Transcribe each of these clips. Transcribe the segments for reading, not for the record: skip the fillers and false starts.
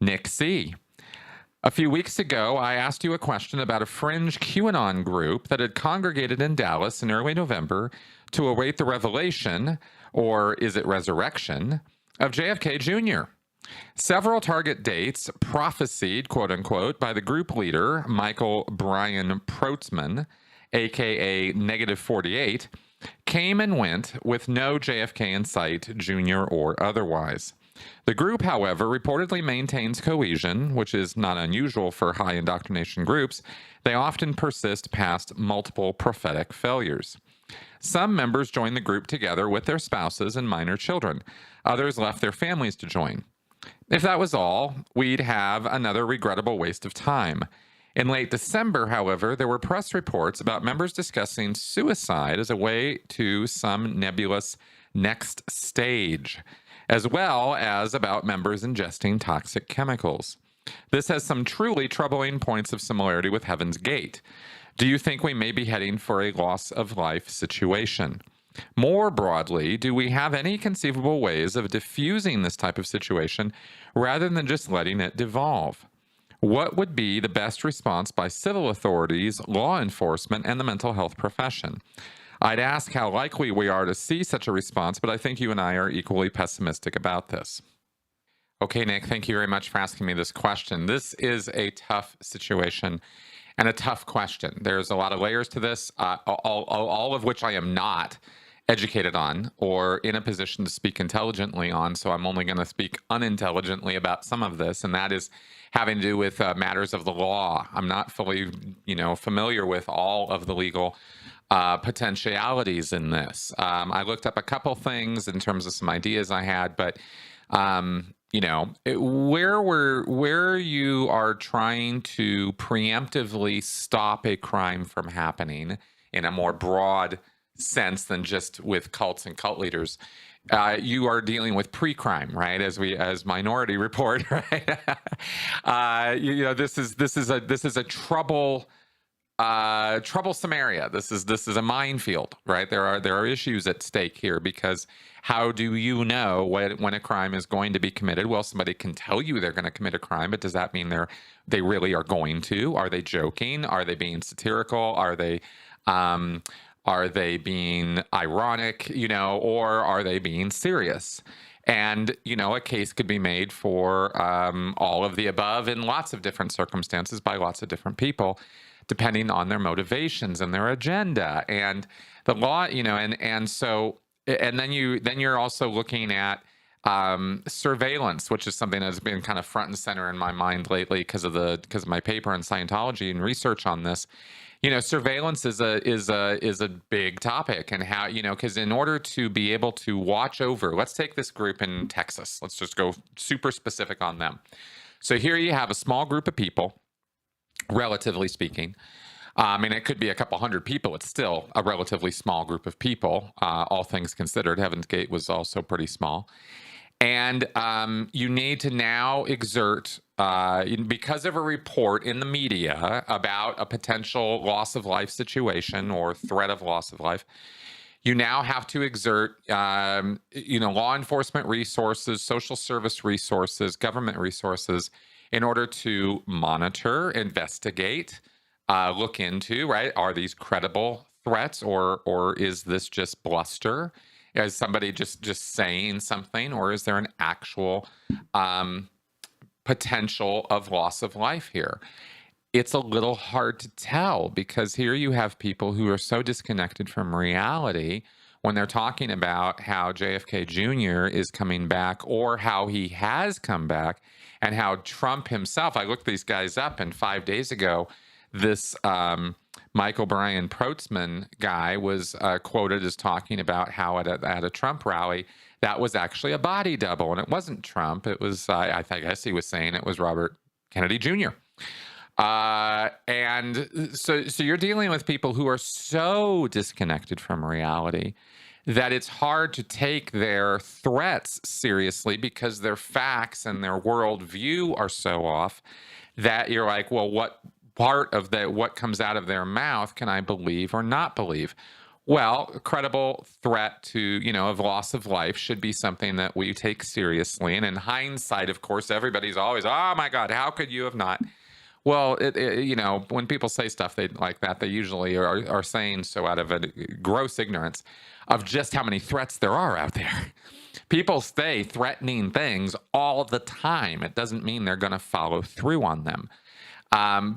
Nick C. A few weeks ago, I asked you a question about a fringe QAnon group that had congregated in Dallas in early November to await the revelation, or is it resurrection, of JFK Jr. Several target dates prophesied, quote unquote, by the group leader, Michael Brian Protzman, aka Negative 48, came and went with no JFK in sight, Jr. or otherwise. The group, however, reportedly maintains cohesion, which is not unusual for high indoctrination groups. They often persist past multiple prophetic failures. Some members joined the group together with their spouses and minor children. Others left their families to join. If that was all, we'd have another regrettable waste of time. In late December, however, there were press reports about members discussing suicide as a way to some nebulous next stage, as well as about members ingesting toxic chemicals. This has some truly troubling points of similarity with Heaven's Gate. Do you think we may be heading for a loss of life situation? More broadly, do we have any conceivable ways of diffusing this type of situation rather than just letting it devolve? What would be the best response by civil authorities, law enforcement, and the mental health profession? I'd ask how likely we are to see such a response, but I think you and I are equally pessimistic about this. Okay, Nick, thank you very much for asking me this question. This is a tough situation and a tough question. There's a lot of layers to this, all of which I am not educated on or in a position to speak intelligently on, so I'm only going to speak unintelligently about some of this, and that is having to do with matters of the law. I'm not fully, familiar with all of the legal potentialities in this. I looked up a couple things in terms of some ideas I had, but where you are trying to preemptively stop a crime from happening in a more broad sense than just with cults and cult leaders, you are dealing with pre-crime, right? As Minority Report, right? This is a troublesome area. This is a minefield, right? There are issues at stake here, because how do you know when a crime is going to be committed? Well, somebody can tell you they're going to commit a crime, but does that mean they really are going to? Are they joking? Are they being satirical? Are they being ironic? Or are they being serious? And, a case could be made for all of the above in lots of different circumstances by lots of different people, depending on their motivations and their agenda and the law, and then you're also looking at surveillance, which is something that's been kind of front and center in my mind lately because of my paper on Scientology and research on this. Surveillance is a big topic, and how, because in order to be able to watch over, let's take this group in Texas. Let's just go super specific on them. So here you have a small group of people, relatively speaking. It could be a couple hundred people. It's still a relatively small group of people, all things considered. Heaven's Gate was also pretty small. And you need to now exert, because of a report in the media about a potential loss of life situation or threat of loss of life, you now have to exert, law enforcement resources, social service resources, government resources in order to monitor, investigate, look into, right? Are these credible threats, or is this just bluster? Is somebody just saying something, or is there an actual potential of loss of life here? It's a little hard to tell, because here you have people who are so disconnected from reality when they're talking about how JFK Jr. is coming back, or how he has come back, and how Trump himself, I looked these guys up, and 5 days ago, this Michael Brian Protzman guy was quoted as talking about how at a Trump rally, that was actually a body double, and it wasn't Trump. It was, I guess he was saying it was Robert Kennedy Jr. And so you're dealing with people who are so disconnected from reality that it's hard to take their threats seriously, because their facts and their worldview are so off that you're like, well, what part of what comes out of their mouth can I believe or not believe? Well, a credible threat to, of loss of life should be something that we take seriously. And in hindsight, of course, everybody's always, oh my God, how could you have not? Well, when people say stuff like that, they usually are saying so out of a gross ignorance of just how many threats there are out there. People say threatening things all the time. It doesn't mean they're going to follow through on them.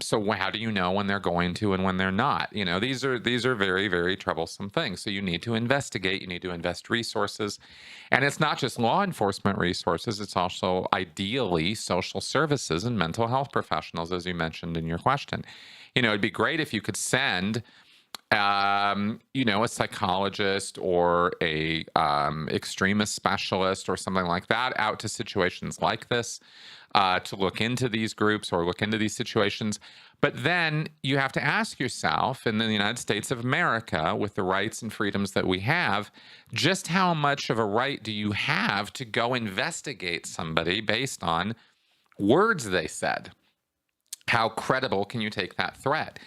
So how do you know when they're going to and when they're not? These are very, very troublesome things. So you need to investigate. You need to invest resources, and it's not just law enforcement resources. It's also ideally social services and mental health professionals, as you mentioned in your question. It'd be great if you could send a psychologist or a extremist specialist or something like that out to situations like this to look into these groups or look into these situations. But then you have to ask yourself, in the United States of America, with the rights and freedoms that we have, just how much of a right do you have to go investigate somebody based on words they said? How credible can you take that threat?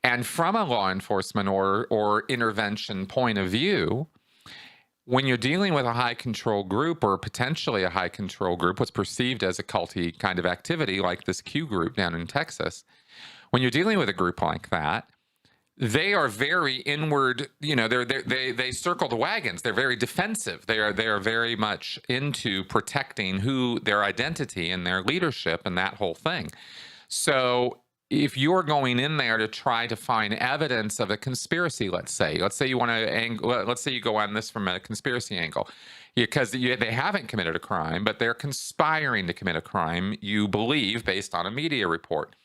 And from a law enforcement or intervention point of view, when you're dealing with a high control group or potentially a high control group, what's perceived as a culty kind of activity like this Q group down in Texas, when you're dealing with a group like that, they are very inward, they circle the wagons. They're very defensive. They are very much into protecting their identity and their leadership and that whole thing. So if you're going in there to try to find evidence of a conspiracy, let's say you want to let's say you go on this from a conspiracy angle, because they haven't committed a crime, but they're conspiring to commit a crime, you believe, based on a media report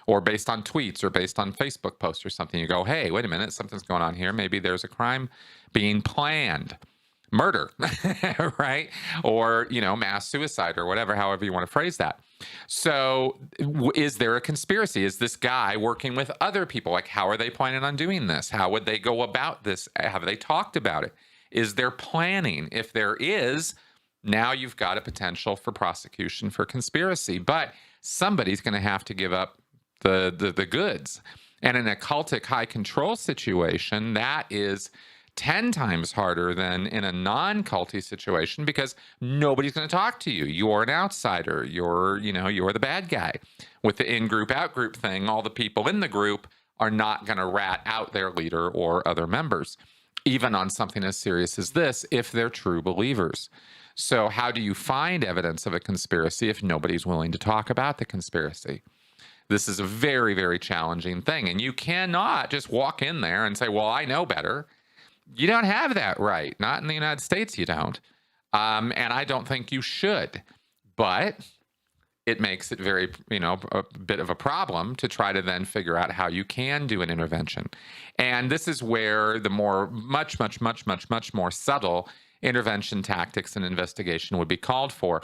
or based on tweets or based on Facebook posts or something. You go, hey, wait a minute, something's going on here. Maybe there's a crime being planned. Murder, right? Or, mass suicide or whatever, however you want to phrase that. So is there a conspiracy? Is this guy working with other people? Like, how are they planning on doing this? How would they go about this? Have they talked about it? Is there planning? If there is, now you've got a potential for prosecution for conspiracy. But somebody's going to have to give up the goods. And in a cultic high control situation, that is 10 times harder than in a non-culty situation, because nobody's going to talk to you. You're an outsider. You're the bad guy. With the in-group, out-group thing, all the people in the group are not going to rat out their leader or other members, even on something as serious as this, if they're true believers. So how do you find evidence of a conspiracy if nobody's willing to talk about the conspiracy? This is a very, very challenging thing. And you cannot just walk in there and say, well, I know better. You don't have that right. Not in the United States, you don't. And I don't think you should. But it makes it very, a bit of a problem to try to then figure out how you can do an intervention. And this is where the much more subtle intervention tactics and investigation would be called for.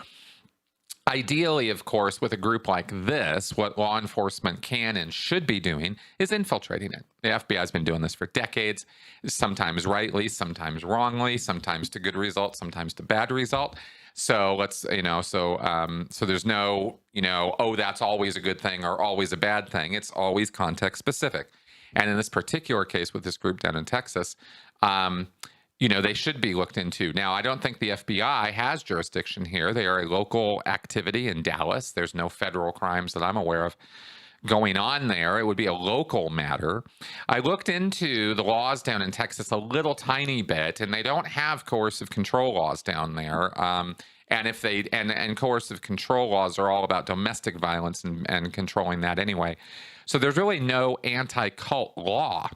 Ideally, of course, with a group like this, what law enforcement can and should be doing is infiltrating it. The FBI has been doing this for decades, sometimes rightly, sometimes wrongly, sometimes to good result, sometimes to bad result. So so there's no, oh, that's always a good thing or always a bad thing. It's always context specific. And in this particular case with this group down in Texas, they should be looked into. Now, I don't think the FBI has jurisdiction here. They are a local activity in Dallas. There's no federal crimes that I'm aware of going on there. It would be a local matter. I looked into the laws down in Texas a little tiny bit, and they don't have coercive control laws down there. And if they and coercive control laws are all about domestic violence and controlling that anyway. So there's really no anti-cult law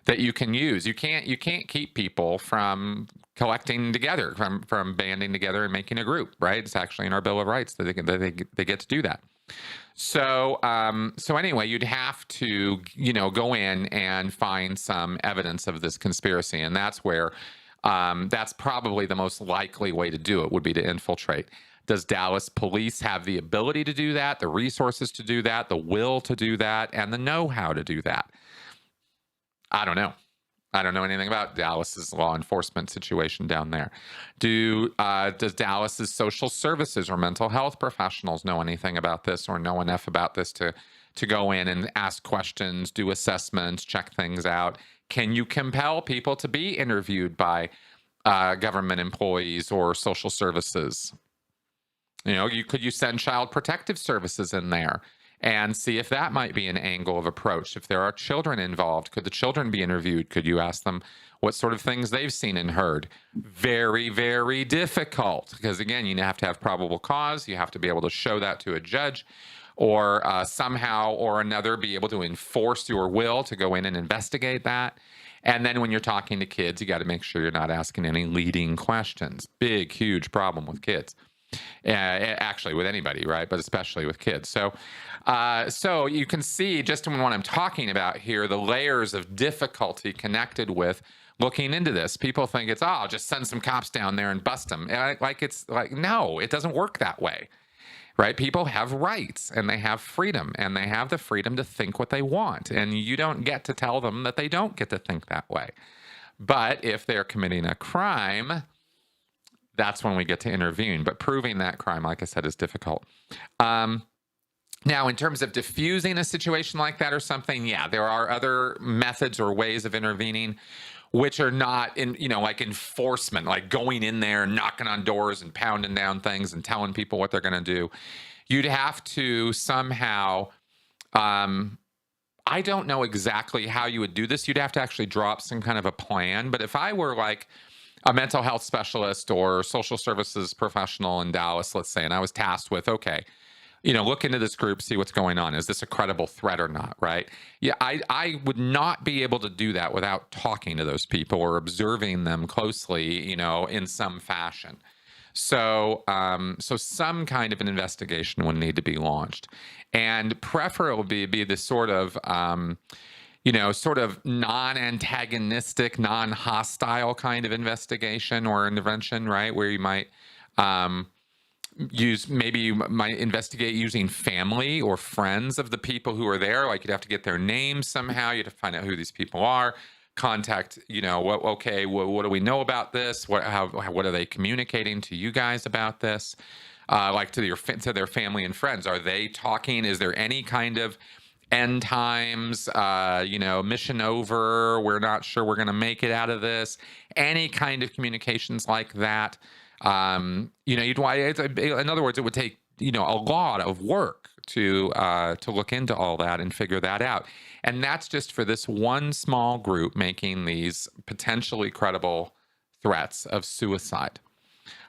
that you can use. You can't keep people from collecting together, from banding together and making a group, right? It's actually in our Bill of Rights that they get to do that. So anyway, you'd have to go in and find some evidence of this conspiracy, and that's where that's probably the most likely way to do it, would be to infiltrate. Does Dallas police have the ability to do that, the resources to do that, the will to do that, and the know-how to do that? I don't know. I don't know anything about Dallas's law enforcement situation down there. Does Dallas's social services or mental health professionals know anything about this, or know enough about this to go in and ask questions, do assessments, check things out? Can you compel people to be interviewed by government employees or social services? Could you send child protective services in there and see if that might be an angle of approach? If there are children involved, could the children be interviewed? Could you ask them what sort of things they've seen and heard? Very, very difficult, because again, you have to have probable cause. You have to be able to show that to a judge, or somehow or another be able to enforce your will to go in and investigate that. And then when you're talking to kids, you got to make sure you're not asking any leading questions. Big, huge problem with kids. Actually, with anybody, right? But especially with kids. So you can see just in what I'm talking about here, the layers of difficulty connected with looking into this. People think it's, just send some cops down there and bust them. No, it doesn't work that way. Right? People have rights and they have freedom, and they have the freedom to think what they want. And you don't get to tell them that they don't get to think that way. But if they're committing a crime, that's when we get to intervene. But proving that crime, like I said, is difficult. Now, in terms of diffusing a situation like that or something, yeah, there are other methods or ways of intervening which are not like enforcement, like going in there and knocking on doors and pounding down things and telling people what they're going to do. You'd have to somehow, I don't know exactly how you would do this. You'd have to actually draw up some kind of a plan. But if I were like a mental health specialist or social services professional in Dallas, let's say, and I was tasked with, okay, look into this group, see what's going on. Is this a credible threat or not, right? Yeah, I would not be able to do that without talking to those people or observing them closely, in some fashion. So some kind of an investigation would need to be launched. And preferably be this sort of, sort of non-antagonistic, non-hostile kind of investigation or intervention, right? Where you might... you might investigate using family or friends of the people who are there. Like, you'd have to get their names somehow. You'd have to find out who these people are. Contact, what do we know about this? What are they communicating to you guys about this? Like to their family and friends. Are they talking? Is there any kind of end times, mission over? We're not sure we're going to make it out of this. Any kind of communications like that. In other words, it would take, a lot of work to look into all that and figure that out. And that's just for this one small group making these potentially credible threats of suicide,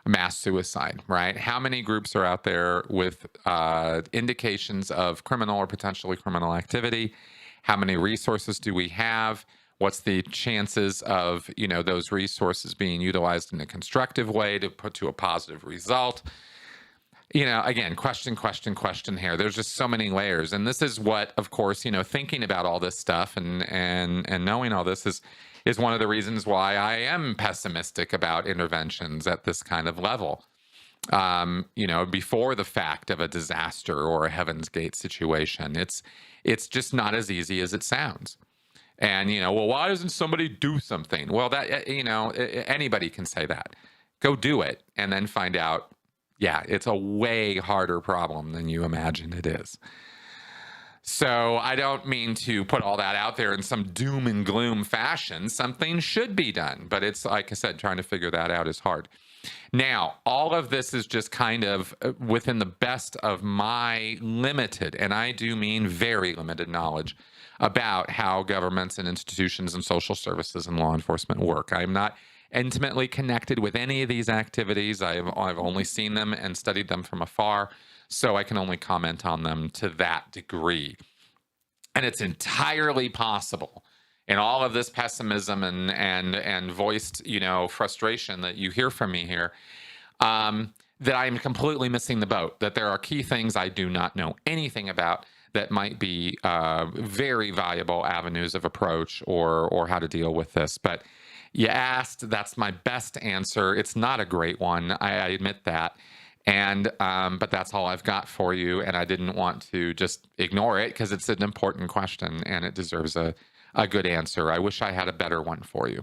mass suicide, right? How many groups are out there with indications of criminal or potentially criminal activity? How many resources do we have? What's the chances of, those resources being utilized in a constructive way to put to a positive result? Again, question here. There's just so many layers. And this is what, of course, thinking about all this stuff and knowing all this is one of the reasons why I am pessimistic about interventions at this kind of level. Before the fact of a disaster or a Heaven's Gate situation, it's just not as easy as it sounds. And, why doesn't somebody do something? Well, that, anybody can say that. Go do it and then find out, yeah, it's a way harder problem than you imagine it is. So I don't mean to put all that out there in some doom and gloom fashion. Something should be done. But it's, like I said, trying to figure that out is hard. Now, all of this is just kind of within the best of my limited, and I do mean very limited, knowledge about how governments and institutions and social services and law enforcement work. I'm not intimately connected with any of these activities. I've only seen them and studied them from afar, so I can only comment on them to that degree. And it's entirely possible, in all of this pessimism and voiced, frustration that you hear from me here, that I'm completely missing the boat, that there are key things I do not know anything about that might be very valuable avenues of approach or how to deal with this. But you asked, that's my best answer. It's not a great one, I admit that. And but that's all I've got for you. And I didn't want to just ignore it because it's an important question and it deserves a good answer. I wish I had a better one for you.